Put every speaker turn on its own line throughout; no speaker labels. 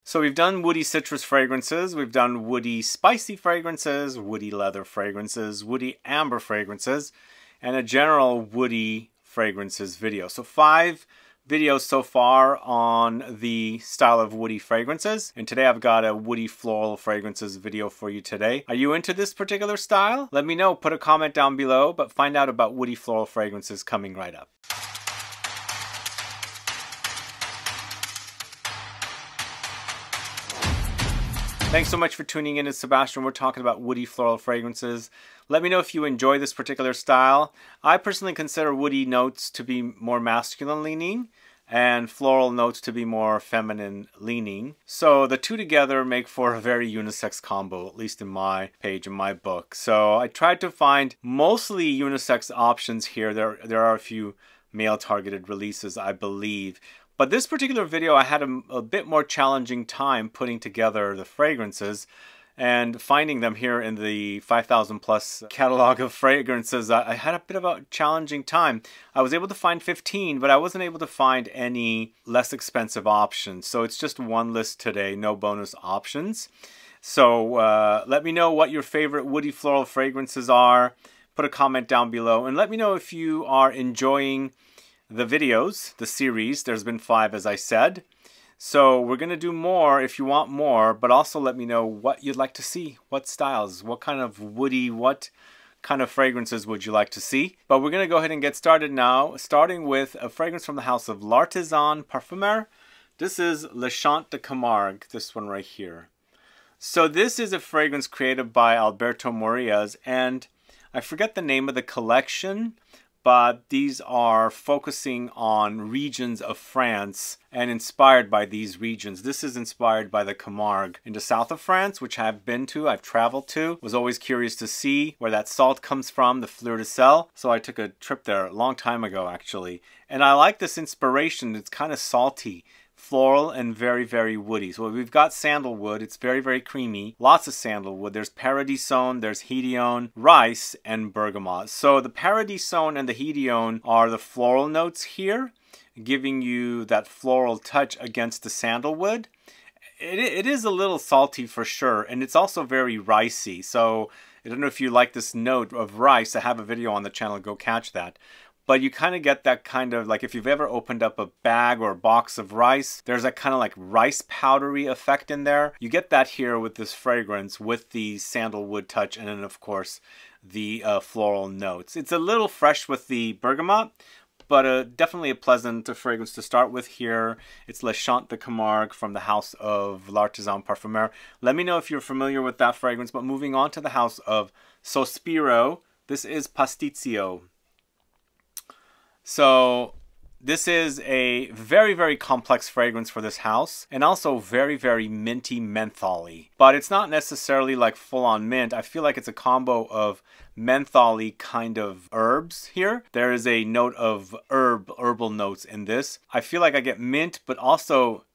So we've done woody citrus fragrances, we've done woody spicy fragrances, woody leather fragrances, woody amber fragrances, and a general woody fragrances video. So 5 videos so far on the style of woody fragrances, and today I've got a woody floral fragrances video for you today. Are you into this particular style? Let me know, put a comment down below, but find out about woody floral fragrances coming right up. Thanks so much for tuning in. It's Sebastian. We're talking about woody floral fragrances. Let me know if you enjoy this particular style. I personally consider woody notes to be more masculine leaning and floral notes to be more feminine leaning. So the two together make for a very unisex combo, at least in my page, in my book. So I tried to find mostly unisex options here. There are a few male targeted releases, I believe. But this particular video, I had a bit more challenging time putting together the fragrances and finding them here in the 5,000 plus catalog of fragrances. I had a bit of a challenging time. I was able to find 15, but I wasn't able to find any less expensive options. So it's just one list today, no bonus options. So let me know what your favorite woody floral fragrances are. Put a comment down below and let me know if you are enjoying the videos, the series. There's been 5, as I said. So we're going to do more if you want more, but also let me know what you'd like to see. What styles, what kind of woody, what kind of fragrances would you like to see? But we're going to go ahead and get started now, starting with a fragrance from the house of L'Artisan Parfumeur. This is Le Chant de Camargue, this one right here. So this is a fragrance created by Alberto Morillas, and I forget the name of the collection, but these are focusing on regions of France and inspired by these regions. This is inspired by the Camargue in the south of France, which I've been to, I've traveled to. Was always curious to see where that salt comes from, the fleur de sel. So I took a trip there a long time ago, actually. And I like this inspiration. It's kind of salty, floral, and very, very woody. So we've got sandalwood. It's very, very creamy. Lots of sandalwood. There's Paradisone, there's Hedione, rice, and bergamot. So the Paradisone and the Hedione are the floral notes here, giving you that floral touch against the sandalwood. It is a little salty for sure, and it's also very ricey. So I don't know if you like this note of rice. I have a video on the channel. Go catch that. But you kind of get that kind of, like if you've ever opened up a bag or a box of rice, there's that kind of like rice powdery effect in there. You get that here with this fragrance with the sandalwood touch and then of course the floral notes. It's a little fresh with the bergamot, but definitely a pleasant fragrance to start with here. It's Le Chant de Camargue from the house of L'Artisan Parfumeur. Let me know if you're familiar with that fragrance, but moving on to the house of SOSPIRO, this is PASTICCIO. So this is a very, very complex fragrance for this house and also very, very minty menthol-y. But it's not necessarily like full-on mint. I feel like it's a combo of menthol-y kind of herbs here. There is a note of herbal notes in this. I feel like I get mint, but also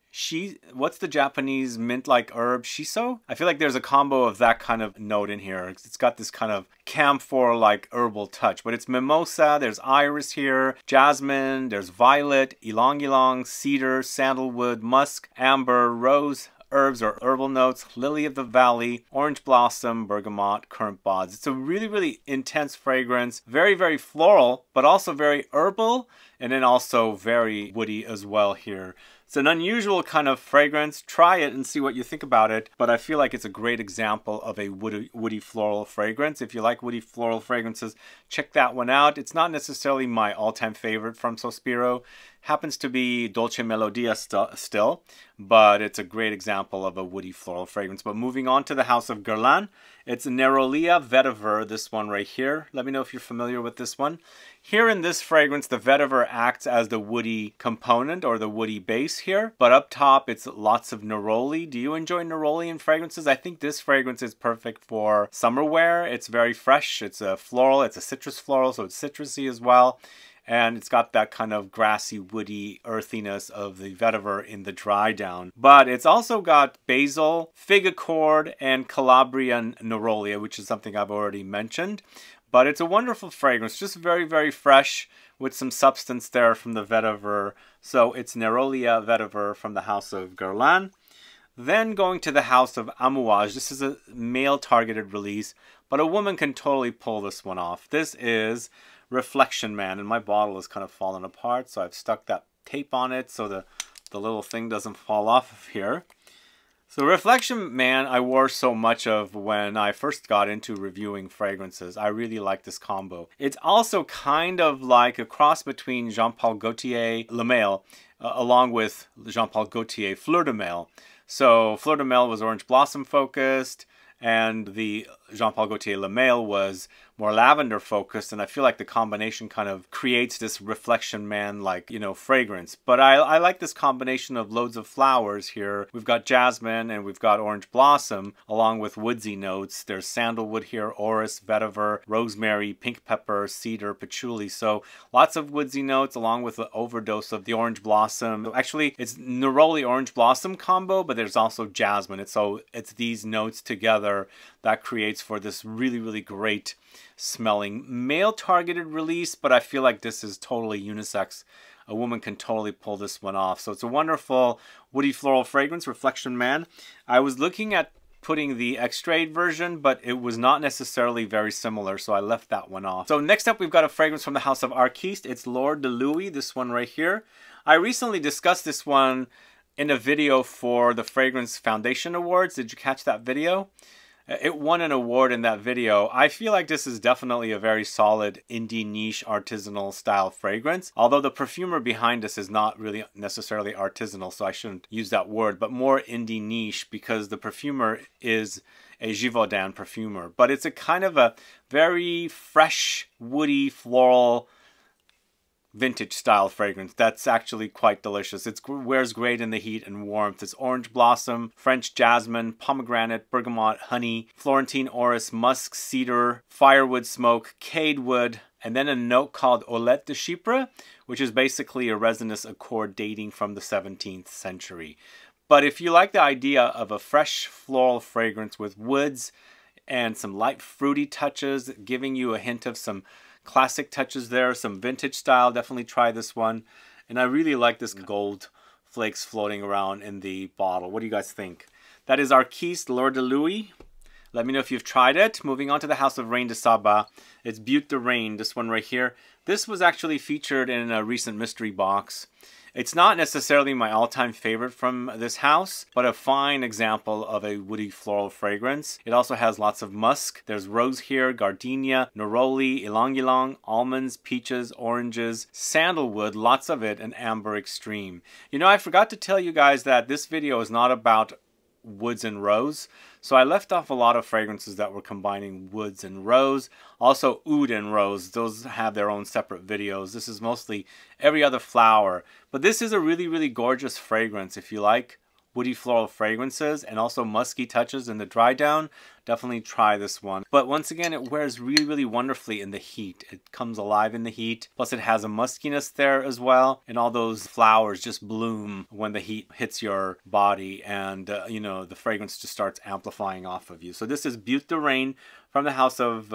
what's the Japanese mint-like herb? Shiso? I feel like there's a combo of that kind of note in here. It's got this kind of camphor-like herbal touch, but it's mimosa, there's iris here, jasmine, there's violet, ylang-ylang, cedar, sandalwood, musk, amber, rose, herbs or herbal notes, lily of the valley, orange blossom, bergamot, currant buds. It's a really, really intense fragrance. Very, very floral, but also very herbal, and then also very woody as well here. It's an unusual kind of fragrance. Try it and see what you think about it. But I feel like it's a great example of a woody floral fragrance. If you like woody floral fragrances, check that one out. It's not necessarily my all-time favorite from SOSPIRO. Happens to be Dolce Melodia still, but it's a great example of a woody floral fragrance. But moving on to the house of GUERLAIN, it's NEROLIA Vetiver, this one right here. Let me know if you're familiar with this one. Here in this fragrance, the vetiver acts as the woody component or the woody base here. But up top, it's lots of neroli. Do you enjoy neroli in fragrances? I think this fragrance is perfect for summer wear. It's very fresh. It's a floral. It's a citrus floral, so it's citrusy as well. And it's got that kind of grassy, woody earthiness of the vetiver in the dry down. But it's also got basil, fig accord, and Calabrian Nerolia, which is something I've already mentioned. But it's a wonderful fragrance, just very, very fresh with some substance there from the vetiver. So it's Nerolia Vetiver from the house of GUERLAIN. Then going to the house of AMOUAGE. This is a male targeted release, but a woman can totally pull this one off. This is Reflection Man, and my bottle is kind of falling apart, so I've stuck that tape on it so the little thing doesn't fall off of here. So Reflection Man I wore so much of when I first got into reviewing fragrances. I really like this combo. It's also kind of like a cross between Jean Paul Gaultier Le Male along with Jean Paul Gaultier Fleur de Male. So Fleur de Male was orange blossom focused, and the Jean Paul Gaultier Le Male was more lavender focused, and I feel like the combination kind of creates this Reflection Man like, you know, fragrance. But I like this combination of loads of flowers here. We've got jasmine and we've got orange blossom along with woodsy notes. There's sandalwood here, orris, vetiver, rosemary, pink pepper, cedar, patchouli. So lots of woodsy notes along with the overdose of the orange blossom. Actually, it's neroli orange blossom combo, but there's also jasmine. It's these notes together that creates for this really, really great smelling male targeted release, but I feel like this is totally unisex. A woman can totally pull this one off. So it's a wonderful woody floral fragrance, Reflection Man. I was looking at putting the extrait version, but it was not necessarily very similar, so I left that one off. So next up, we've got a fragrance from the house of ARQUISTE. It's L'Or de Louis, this one right here. I recently discussed this one in a video for the Fragrance Foundation Awards. Did you catch that video? It won an award in that video. I feel like this is definitely a very solid indie niche artisanal style fragrance. Although the perfumer behind this is not really necessarily artisanal, so I shouldn't use that word, but more indie niche because the perfumer is a Givaudan perfumer. But it's a kind of a very fresh, woody, floral, vintage style fragrance that's actually quite delicious. It wears great in the heat and warmth. It's orange blossom, French jasmine, pomegranate, bergamot, honey, Florentine orris, musk, cedar, firewood smoke, cade wood, and then a note called Olette de Chypre, which is basically a resinous accord dating from the 17th century. But if you like the idea of a fresh floral fragrance with woods and some light fruity touches, giving you a hint of some classic touches there, some vintage style, definitely try this one. And I really like this gold flakes floating around in the bottle. What do you guys think? That is ARQUISTE L'Or de Louis. Let me know if you've tried it. Moving on to the house of REINE de SABA. It's BEAUTE de REINE, this one right here. This was actually featured in a recent mystery box. It's not necessarily my all-time favorite from this house, but a fine example of a woody floral fragrance. It also has lots of musk. There's rose here, gardenia, neroli, ylang-ylang, almonds, peaches, oranges, sandalwood, lots of it, and amber extreme. You know, I forgot to tell you guys that this video is not about woods and rose. So I left off a lot of fragrances that were combining woods and rose. Also oud and rose, those have their own separate videos. This is mostly every other flower. But this is a really, really gorgeous fragrance. If you like woody floral fragrances and also musky touches in the dry down, definitely try this one. But once again, it wears really, really wonderfully in the heat. It comes alive in the heat. Plus it has a muskiness there as well. And all those flowers just bloom when the heat hits your body, and you know, the fragrance just starts amplifying off of you. So this is BEAUTE de REINE from the house of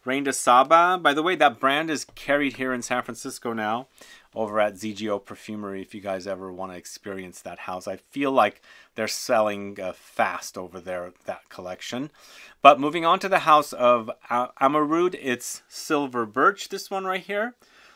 REINE de SABA. By the way, that brand is carried here in San Francisco now over at ZGO Perfumery if you guys ever want to experience that house. I feel like they're selling fast over there, that collection. But moving on to the house of AMOUAGE, it's Silver Birch, this one right here.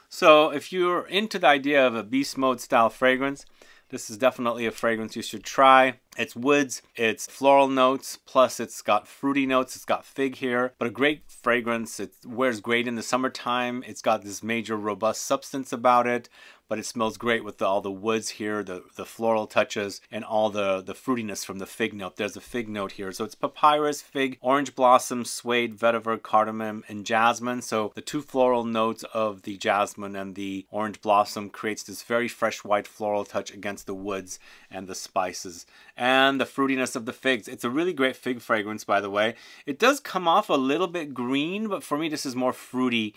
So if you're into the idea of a beast mode style fragrance, this is definitely a fragrance you should try. It's woods, it's floral notes, plus it's got fruity notes, it's got fig here, but a great fragrance. It wears great in the summertime. It's got this major robust substance about it, but it smells great with all the woods here, the floral touches, and all the fruitiness from the fig note. There's a fig note here. So it's papyrus, fig, orange blossom, suede, vetiver, cardamom, and jasmine. So the two floral notes of the jasmine and the orange blossom creates this very fresh white floral touch against the woods and the spices. And the fruitiness of the figs. It's a really great fig fragrance, by the way. It does come off a little bit green, but for me this is more fruity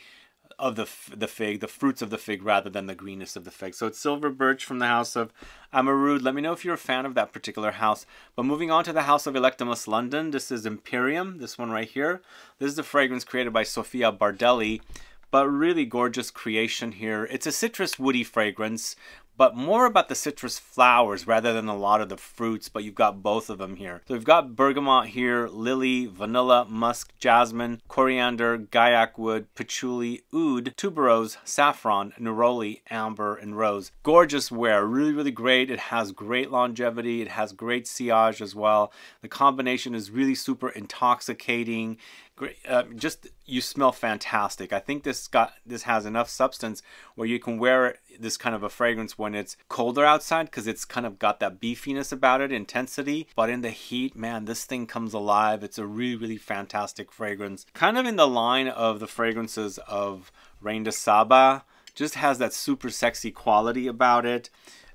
of the fig, the fruits of the fig, rather than the greenness of the fig. So it's Silver Birch from the house of AMOUAGE. Let me know if you're a fan of that particular house. But moving on to the house of Electimus London, this is Imperium, this one right here. This is the fragrance created by Sofia Bardelli, but really gorgeous creation here. It's a citrus woody fragrance, but more about the citrus flowers rather than a lot of the fruits, but you've got both of them here. So we've got bergamot here, lily, vanilla, musk, jasmine, coriander, gaiac wood, patchouli, oud, tuberose, saffron, neroli, amber, and rose. Gorgeous wear, really, really great. It has great longevity. It has great sillage as well. The combination is really super intoxicating. Great, just you smell fantastic. I think this has enough substance where you can wear this kind of a fragrance when it's colder outside, because it's kind of got that beefiness about it, intensity. But in the heat, man, this thing comes alive. It's a really, really fantastic fragrance. Kind of in the line of the fragrances of REINE de SABA. Just has that super sexy quality about it.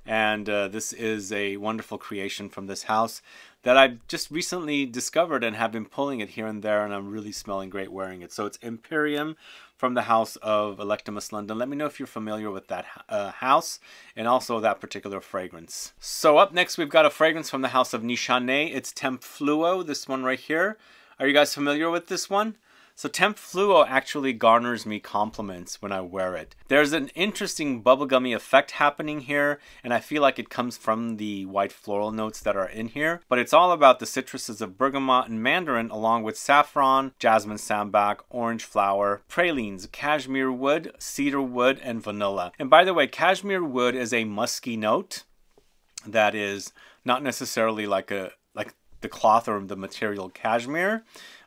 And this is a wonderful creation from this house that I just recently discovered and have been pulling it here and there, and I'm really smelling great wearing it. So it's Imperium from the house of Electimus London. Let me know if you're familiar with that house and also that particular fragrance. So up next, we've got a fragrance from the house of Nichane. It's Temp Fluo, this one right here. Are you guys familiar with this one? So Temp Fluo actually garners me compliments when I wear it. There's an interesting bubblegummy effect happening here, and I feel like it comes from the white floral notes that are in here. But it's all about the citruses of bergamot and mandarin, along with saffron, jasmine sambac, orange flower, pralines, cashmere wood, cedar wood, and vanilla. And by the way, cashmere wood is a musky note that is not necessarily like the cloth or the material cashmere,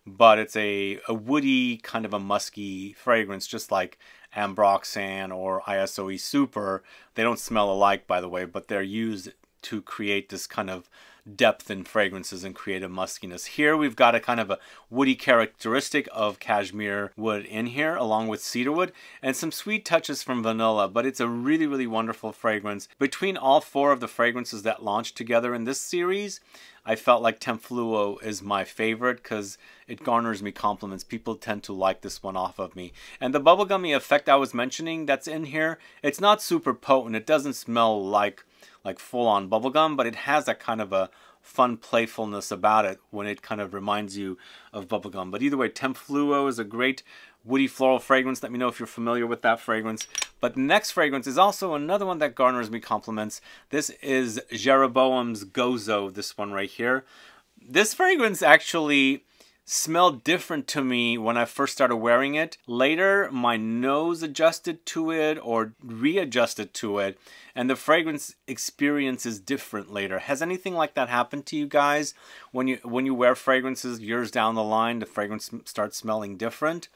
but it's a woody, kind of a musky fragrance, just like Ambroxan or ISOE Super. They don't smell alike, by the way, but they're used to create this kind of depth in fragrances and create a muskiness. Here we've got a kind of a woody characteristic of cashmere wood in here, along with cedar wood, and some sweet touches from vanilla, but it's a really, really wonderful fragrance. Between all four of the fragrances that launched together in this series, I felt like Temp Fluo is my favorite because it garners me compliments. People tend to like this one off of me. And the bubblegummy effect I was mentioning that's in here, it's not super potent. It doesn't smell like full-on bubblegum, but it has that kind of a fun playfulness about it when it kind of reminds you of bubblegum. But either way, Temp Fluo is a great woody floral fragrance. Let me know if you're familiar with that fragrance. But the next fragrance is also another one that garners me compliments. This is Jeroboam's Gozo, this one right here. This fragrance actually smelled different to me when I first started wearing it. Later, my nose adjusted to it or readjusted to it, and the fragrance experience is different later. Has anything like that happened to you guys? When you wear fragrances years down the line, the fragrance starts smelling different?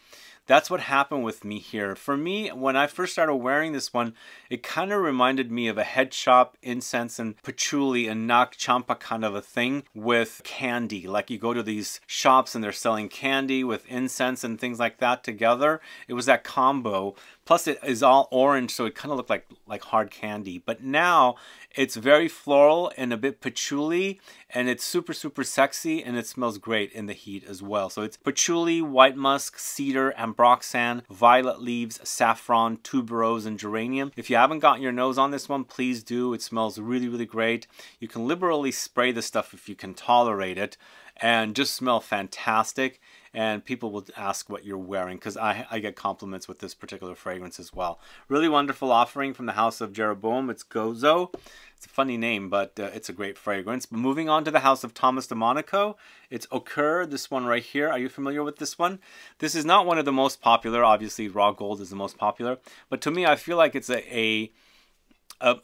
That's what happened with me here. For me, when I first started wearing this one, it kind of reminded me of a head shop incense and patchouli and nak champa kind of a thing with candy. Like you go to these shops and they're selling candy with incense and things like that together. It was that combo. Plus it is all orange, so it kind of looked like hard candy. But now it's very floral and a bit patchouli, and it's super, super sexy, and it smells great in the heat as well. So it's patchouli, white musk, cedar, ambroxan, violet leaves, saffron, tuberose, and geranium. If you haven't gotten your nose on this one, please do. It smells really, really great. You can liberally spray this stuff if you can tolerate it, and just smell fantastic. And people will ask what you're wearing, because I get compliments with this particular fragrance as well. Really wonderful offering from the house of Jeroboam. It's Gozo. It's a funny name, but it's a great fragrance. But moving on to the house of Thomas de Monaco, it's Au Coeur, this one right here. Are you familiar with this one? This is not one of the most popular. Obviously, Raw Gold is the most popular. But to me, I feel like it's a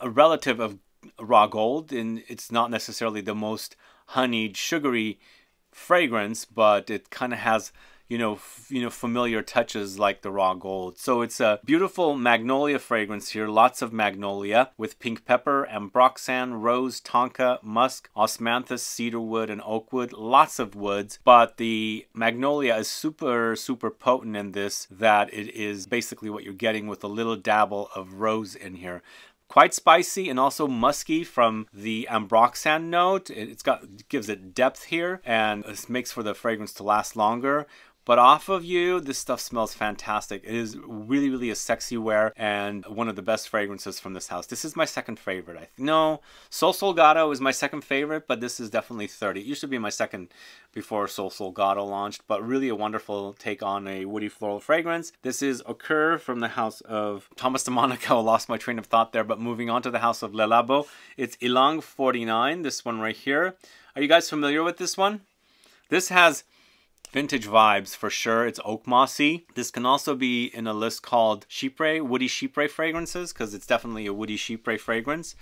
relative of Raw Gold, and it's not necessarily the most honeyed, sugary fragrance, but it kind of has familiar touches like the Raw Gold. So it's a beautiful magnolia fragrance here, lots of magnolia with pink pepper, ambroxan, rose, tonka, musk, osmanthus, cedarwood, and oakwood. Lots of woods, but the magnolia is super, super potent in this, that it is basically what you're getting with a little dabble of rose in here. Quite spicy and also musky from the ambroxan note. It gives it depth here, and it makes for the fragrance to last longer. But off of you, this stuff smells fantastic. It is really, really a sexy wear and one of the best fragrances from this house. This is my second favorite. No, Sol Solgado is my second favorite, but this is definitely third. It used to be my second before Sol Solgado launched, but really a wonderful take on a woody floral fragrance. This is Occur from the house of Thomas de Monaco. I lost my train of thought there, but moving on to the house of Le Labo. It's Ylang 49, this one right here. Are you guys familiar with this one? This has vintage vibes for sure. It's oak mossy. This can also be in a list called Chypre, woody Chypre fragrances, because it's definitely a woody Chypre fragrance.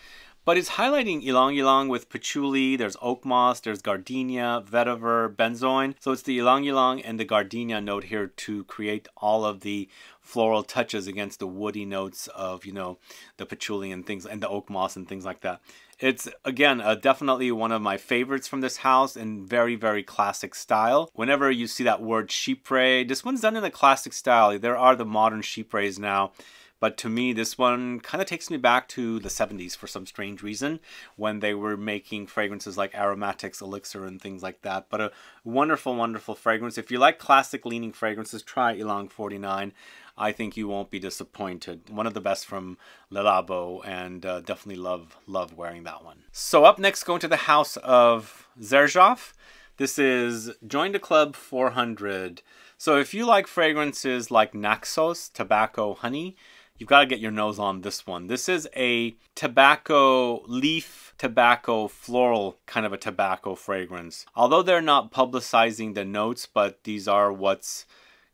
But it's highlighting Ylang-Ylang with patchouli, there's oak moss, there's Gardenia, Vetiver, benzoin. So it's the Ylang-Ylang and the Gardenia note here to create all of the floral touches against the woody notes of, you know, the patchouli and things, and the oak moss and things like that. It's, again, definitely one of my favorites from this house and very, very classic style. Whenever you see that word Chypre, this one's done in a classic style. There are the modern Chypres now. But to me, this one kind of takes me back to the 70s for some strange reason, when they were making fragrances like Aromatics, Elixir, and things like that. But a wonderful, wonderful fragrance. If you like classic leaning fragrances, try Ylang 49. I think you won't be disappointed. One of the best from Le Labo, and definitely love wearing that one. So up next, going to the house of Xerjoff. This is Join the Club 400. So if you like fragrances like Naxos, tobacco, honey, you've got to get your nose on this one. This is a tobacco, leaf tobacco, floral kind of a tobacco fragrance. Although they're not publicizing the notes, but these are what's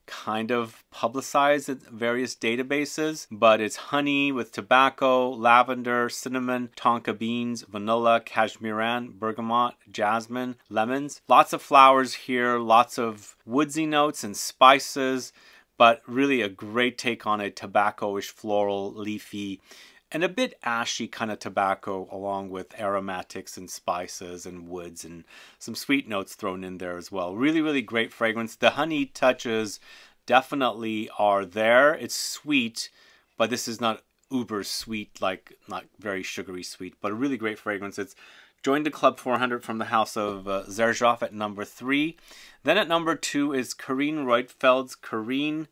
kind of publicized at various databases. But it's honey with tobacco, lavender, cinnamon, tonka beans, vanilla, cashmeran, bergamot, jasmine, lemons. Lots of flowers here, lots of woodsy notes and spices, but really a great take on a tobacco-ish, floral, leafy, and a bit ashy kind of tobacco, along with aromatics and spices and woods and some sweet notes thrown in there as well. Really, really great fragrance. The honey touches definitely are there. It's sweet, but this is not uber sweet, like not very sugary sweet, but a really great fragrance. It's Join the Club 400 from the house of Xerjoff at number 3. Then at number 2 is Carine Roitfeld's Carine.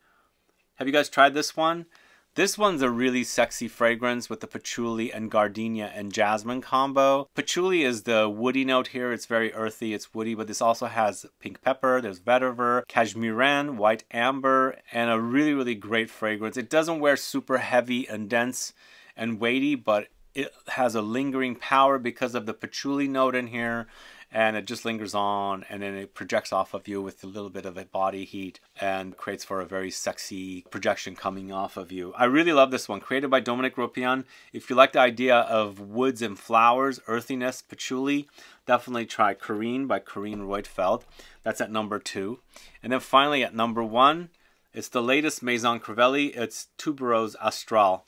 Have you guys tried this one? This one's a really sexy fragrance with the patchouli and gardenia and jasmine combo. Patchouli is the woody note here. It's very earthy, it's woody, but this also has pink pepper, there's vetiver, cashmeran, white amber, and a really, really great fragrance. It doesn't wear super heavy and dense and weighty, but it has a lingering power because of the patchouli note in here. And it just lingers on, and then it projects off of you with a little bit of a body heat and creates for a very sexy projection coming off of you. I really love this one. Created by Dominique Ropian. If you like the idea of woods and flowers, earthiness, patchouli, definitely try Carine by Carine Roitfeld. That's at number 2. And then finally at number 1, it's the latest Maison Crivelli. It's Tuberose Astral.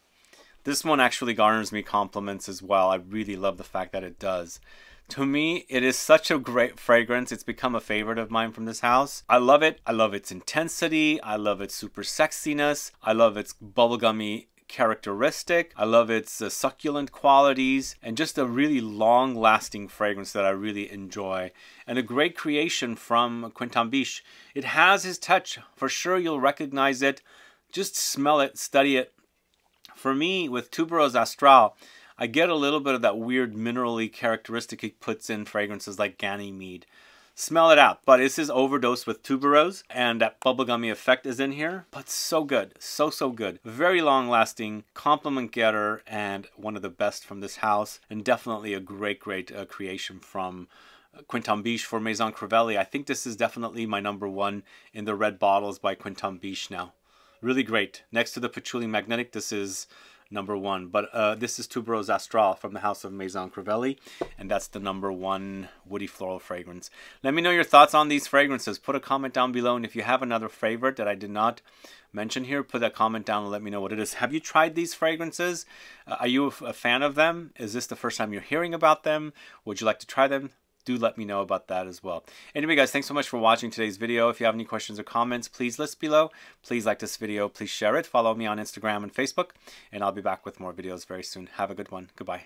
This one actually garners me compliments as well. I really love the fact that it does. To me, it is such a great fragrance. It's become a favorite of mine from this house. I love it. I love its intensity. I love its super sexiness. I love its bubblegummy characteristic. I love its succulent qualities, and just a really long-lasting fragrance that I really enjoy. And a great creation from Quentin Biche. It has his touch. For sure, you'll recognize it. Just smell it, study it. For me, with Tuberose Astral, I get a little bit of that weird minerally characteristic he puts in fragrances like Ganymede. Smell it out. But this is overdosed with tuberose, and that bubblegummy effect is in here. But so good. So good. Very long lasting, compliment getter, and one of the best from this house. And definitely a great creation from Quentin Biche for Maison Crivelli. I think this is definitely my number 1 in the red bottles by Quentin Biche now. Really great. Next to the Patchouli Magnetic, this is number 1, but this is Tuberose Astral from the house of Maison Crivelli, and that's the number 1 woody floral fragrance. Let me know your thoughts on these fragrances. Put a comment down below, and if you have another favorite that I did not mention here, put that comment down and let me know what it is. Have you tried these fragrances? Are you a fan of them? Is this the first time you're hearing about them? Would you like to try them? Do let me know about that as well. Anyway, guys, thanks so much for watching today's video. If you have any questions or comments, please list below. Please like this video. Please share it. Follow me on Instagram and Facebook. And I'll be back with more videos very soon. Have a good one. Goodbye.